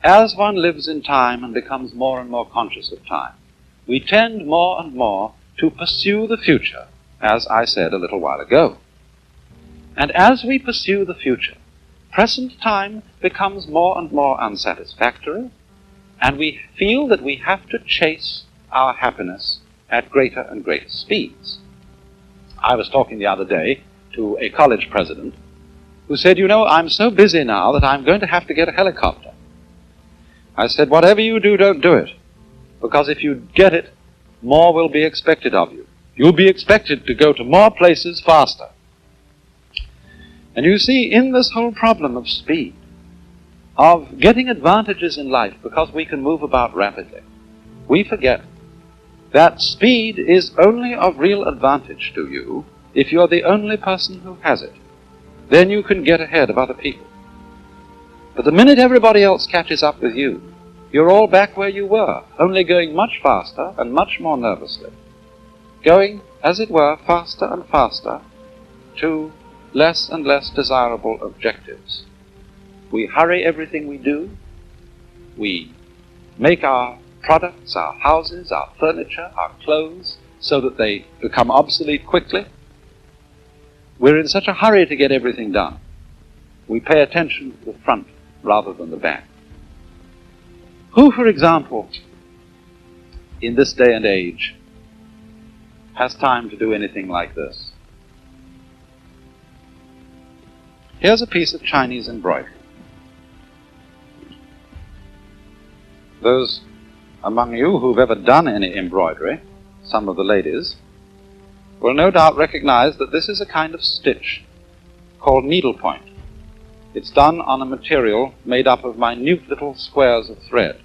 as one lives in time and becomes more and more conscious of time, we tend more and more to pursue the future, as I said a little while ago. And as we pursue the future, present time becomes more and more unsatisfactory, and we feel that we have to chase our happiness at greater and greater speeds. I was talking the other day to a college president who said, "You know, I'm so busy now that I'm going to have to get a helicopter." I said, "Whatever you do, don't do it, because if you get it, more will be expected of you. You'll be expected to go to more places faster." And you see, in this whole problem of speed, of getting advantages in life because we can move about rapidly, we forget that speed is only of real advantage to you if you're the only person who has it. Then you can get ahead of other people. But the minute everybody else catches up with you, you're all back where you were, only going much faster and much more nervously, going, as it were, faster and faster to less and less desirable objectives. We hurry everything we do. We make our products, our houses, our furniture, our clothes, so that they become obsolete quickly. We're in such a hurry to get everything done. We pay attention to the front rather than the back. Who, for example, in this day and age, has time to do anything like this? Here's a piece of Chinese embroidery. Those among you who've ever done any embroidery, some of the ladies, will no doubt recognize that this is a kind of stitch called needlepoint. It's done on a material made up of minute little squares of thread,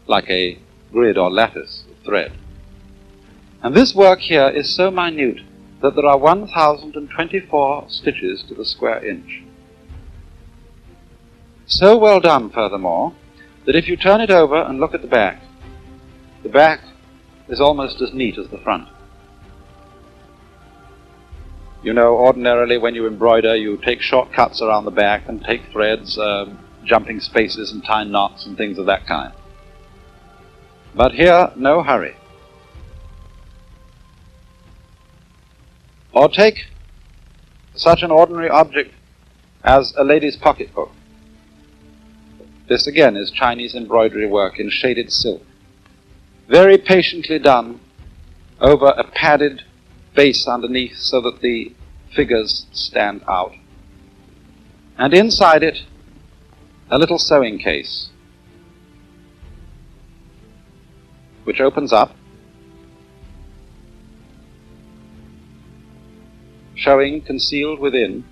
like a grid or lattice of thread. And this work here is so minute that there are 1,024 stitches to the square inch. So well done, furthermore, that if you turn it over and look at the back is almost as neat as the front. You know, ordinarily when you embroider, you take shortcuts around the back and take threads, jumping spaces and tie knots and things of that kind. But here, no hurry. Or take such an ordinary object as a lady's pocketbook. This again is Chinese embroidery work in shaded silk, very patiently done over a padded base underneath so that the figures stand out. And inside it, a little sewing case, which opens up, showing concealed within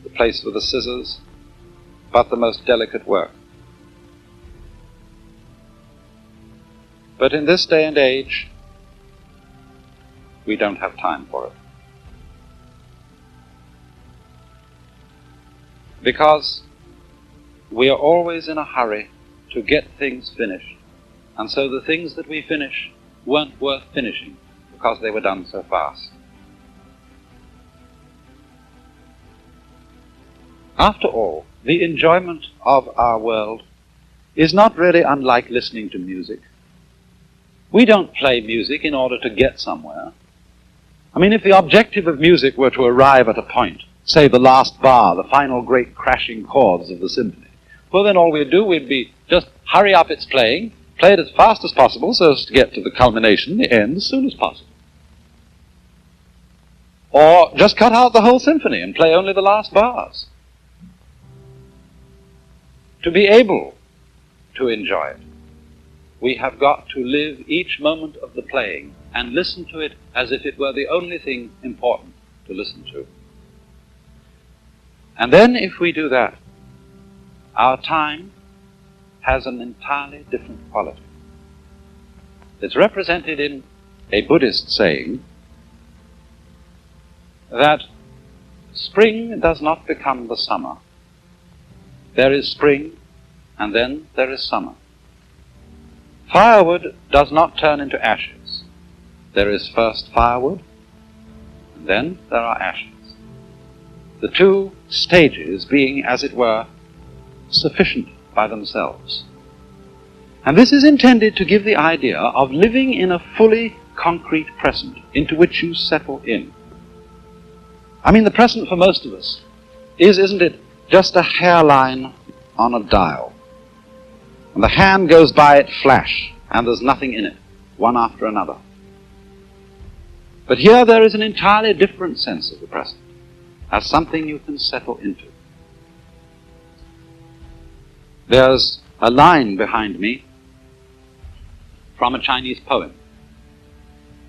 the place for the scissors, but the most delicate work. But in this day and age, we don't have time for it. Because we are always in a hurry to get things finished, and so the things that we finish weren't worth finishing because they were done so fast. After all, the enjoyment of our world is not really unlike listening to music. We don't play music in order to get somewhere. I mean, if the objective of music were to arrive at a point, say the last bar, the final great crashing chords of the symphony, well then all we'd do, we'd be just hurry up its playing, play it as fast as possible so as to get to the culmination, the end, as soon as possible. Or just cut out the whole symphony and play only the last bars. To be able to enjoy it, we have got to live each moment of the playing and listen to it as if it were the only thing important to listen to. And then if we do that, our time has an entirely different quality. It's represented in a Buddhist saying that spring does not become the summer. There is spring, and then there is summer. Firewood does not turn into ashes. There is first firewood, and then there are ashes. The two stages being, as it were, sufficient by themselves. And this is intended to give the idea of living in a fully concrete present into which you settle in. I mean, the present for most of us is, isn't it, just a hairline on a dial. And the hand goes by it flash, and there's nothing in it, one after another. But here there is an entirely different sense of the present, as something you can settle into. There's a line behind me from a Chinese poem,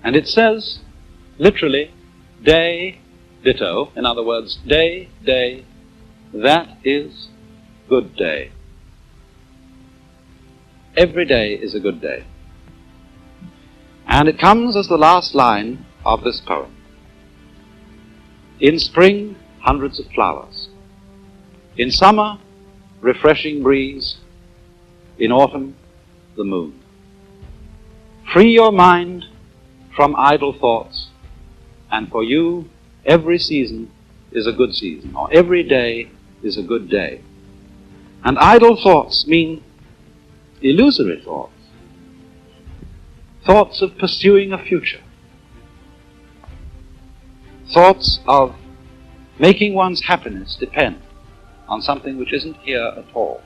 and it says, literally, day, ditto, in other words, day, day, that is good day. Every day is a good day. And it comes as the last line of this poem. In spring, hundreds of flowers. In summer, refreshing breeze. In autumn, the moon. Free your mind from idle thoughts, and for you, every season is a good season, or every day is a good day. And idle thoughts mean illusory thoughts. Thoughts of pursuing a future. Thoughts of making one's happiness depend on something which isn't here at all.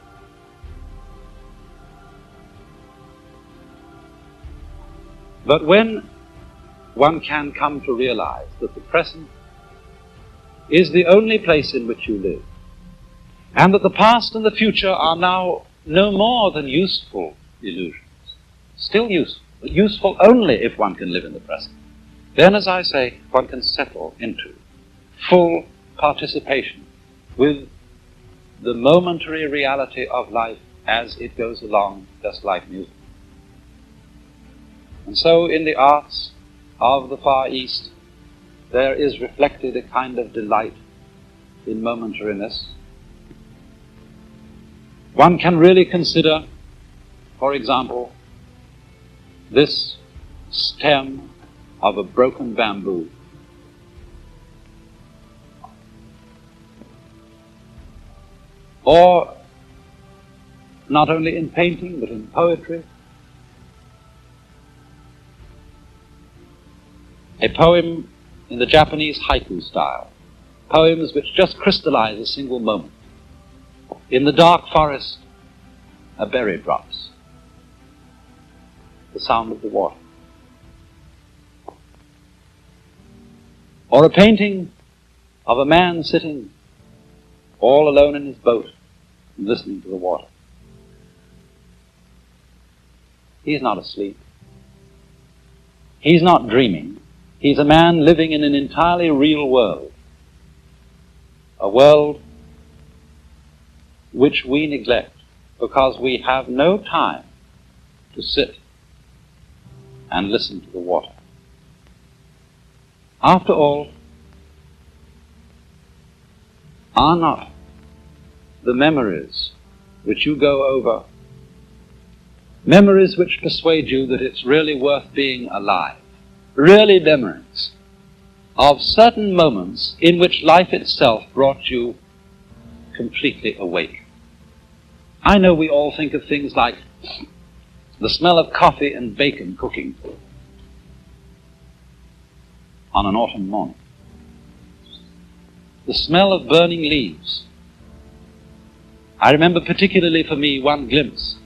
But when one can come to realize that the present is the only place in which you live, and that the past and the future are now no more than useful illusions, still useful, but useful only if one can live in the present, then, as I say, one can settle into full participation with the momentary reality of life as it goes along, just like music. And so in the arts of the Far East, there is reflected a kind of delight in momentariness. One can really consider, for example, this stem of a broken bamboo. Or, not only in painting, but in poetry, a poem in the Japanese haiku style, poems which just crystallize a single moment. In the dark forest, a berry drops, the sound of the water. Or a painting of a man sitting all alone in his boat and listening to the water. He's not asleep. He's not dreaming. He's a man living in an entirely real world, a world which we neglect because we have no time to sit and listen to the water. After all, are not the memories which you go over memories which persuade you that it's really worth being alive? Really memories of certain moments in which life itself brought you completely awake. I know we all think of things like the smell of coffee and bacon cooking on an autumn morning, the smell of burning leaves. I remember particularly for me one glimpse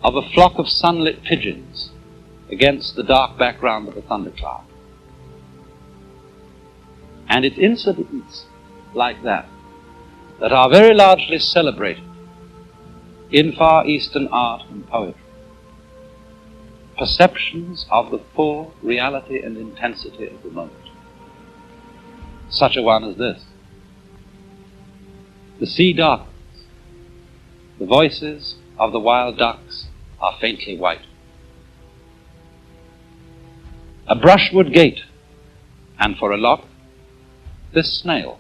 of a flock of sunlit pigeons against the dark background of a thundercloud. And it's incidents like that that are very largely celebrated in Far Eastern art and poetry. Perceptions of the full reality and intensity of the moment. Such a one as this. The sea darkens. The voices of the wild ducks are faintly white. A brushwood gate, and for a lock, this snail.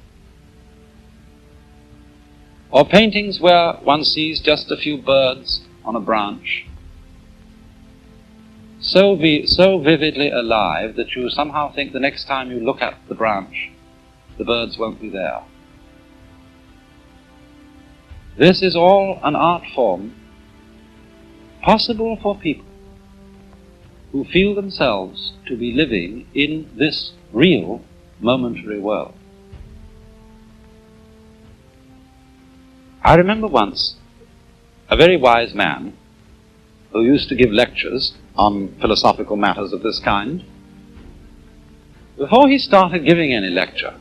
Or paintings where one sees just a few birds on a branch, so vividly alive that you somehow think the next time you look at the branch, the birds won't be there. This is all an art form possible for people who feel themselves to be living in this real momentary world. I remember once a very wise man who used to give lectures on philosophical matters of this kind. Before he started giving any lecture,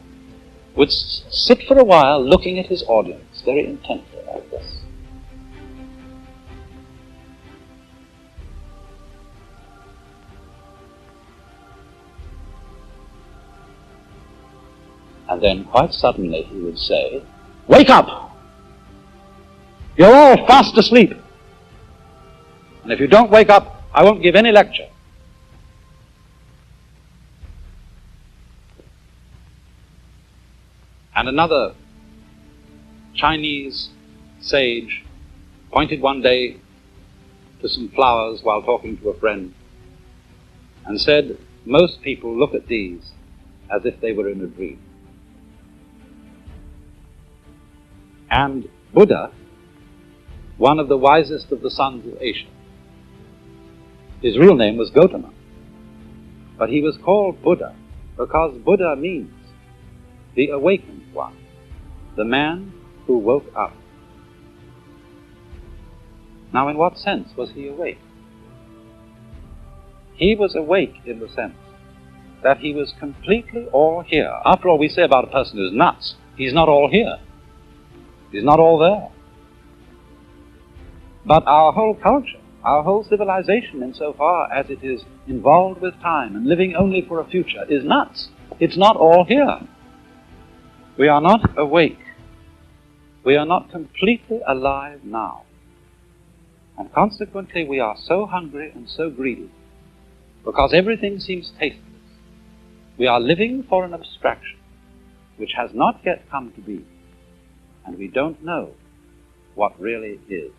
would sit for a while looking at his audience very intently like this. And then quite suddenly he would say, "Wake up! You're all fast asleep. And if you don't wake up, I won't give any lecture." And another Chinese sage pointed one day to some flowers while talking to a friend and said, "Most people look at these as if they were in a dream." And Buddha, one of the wisest of the sons of Asia, his real name was Gautama, but he was called Buddha because Buddha means the awakened one, the man who woke up. Now, in what sense was he awake? He was awake in the sense that he was completely all here. After all, we say about a person who's nuts, he's not all here. He's not all there. But our whole culture, our whole civilization, insofar as it is involved with time and living only for a future, is nuts. It's not all here. We are not awake. We are not completely alive now. And consequently, we are so hungry and so greedy because everything seems tasteless. We are living for an abstraction which has not yet come to be, and we don't know what really is.